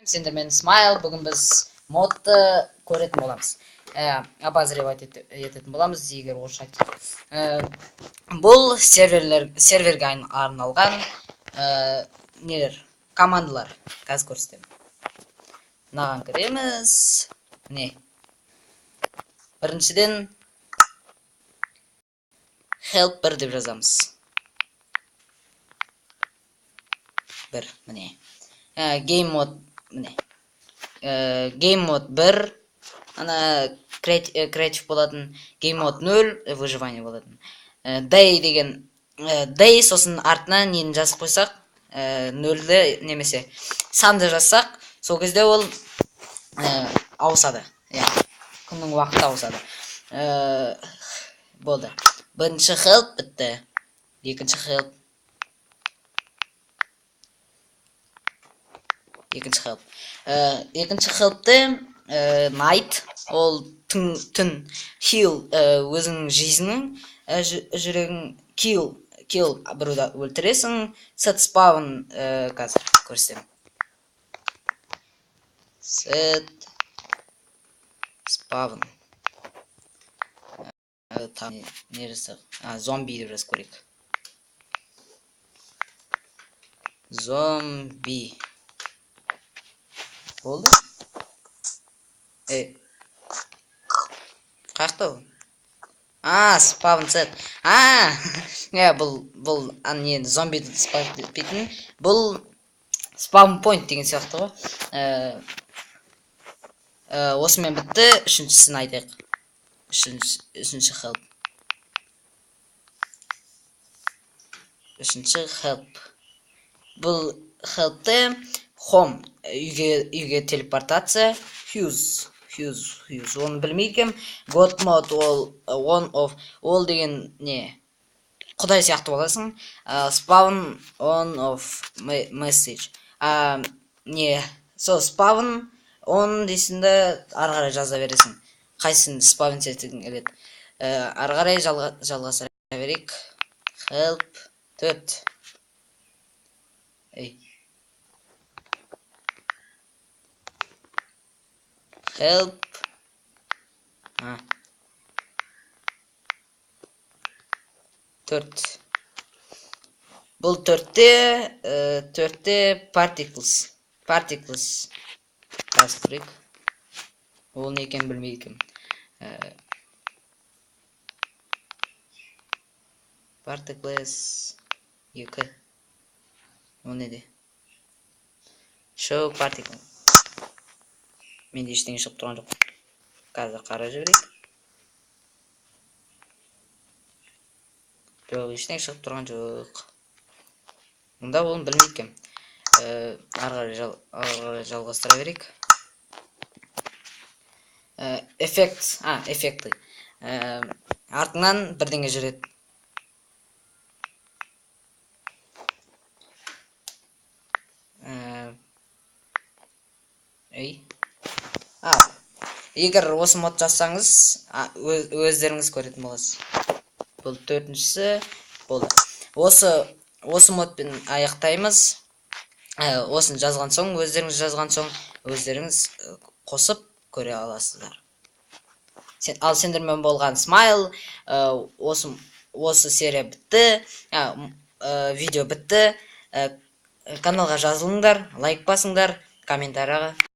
Сендермен Смайл, бүгін біз модты көретін боламыз. Обозревать ететін боламыз, егер орысша айтсақ. Бұл серверге арналған командалар. Қазір көрсетемін. Мынаған кіреміз. Міне. Біріншіден help 1 деп жазамыз. 1, міне. Game mode, міне. Game mode 1, ана креатив болатын, game mode 0, выживание болатын. Day деген, day сосын артына нені жазып қойсақ, 0-ді немесе санды жазсақ, сол кезде ол ауысады. Күннің уақыты ауысады. Болды. Бірінші help бітті. Екінші help. Екінші help'ті night, ол түн, heal өзің жизнің, жүрегің kill біруді өлтіресің, set spawn қазір көрсетемін. Set spawn. Нересі? Зомби деп жазып көрейік. Зомби. Болды? Қақты ол? Spawn set. Бұл зомбиді спавн етпейтін. Бұл spawn point деген сияқты ғой. Осымен бітті, үшіншісін айтайық. Үшінші help. Үшінші help. Бұл help'ті home, үйге телепортация, fuse, оны білмейкем. God mode, ол деген не? Құдай сияқты боласың. Spawn on of message. Spawn on дейсіңді ары қарай жаза бересің. Қайсын spawn сетігін келеді. Ары қарай жалғастыра берейік. Help 4. Help. Төрт. Бұл төртте particles. Қазір көрейік. Ол не екен білмейкім. Particles 2. Ол неде? Show particle. Менде ештеңе шығып тұрған жоқ. Қазір қара жіберейік. Жоқ, ештеңе шығып тұрған жоқ. Мұнда оны білмейкем. Ары қарай жалғастыра берейік. Эффекті. Артынан бірдеңе жүреді. Егер осы мод жазсаңыз, өздеріңіз көретін боласыз. Бұл төртіншісі болды. Осы модпен аяқтаймыз. Осын жазған соң, өздеріңіз қосып көре аласыздар. Ал сендермен болған Смайл, осы серия бітті, видео бітті. Каналға жазылыңдар, лайк басыңдар, комментарияға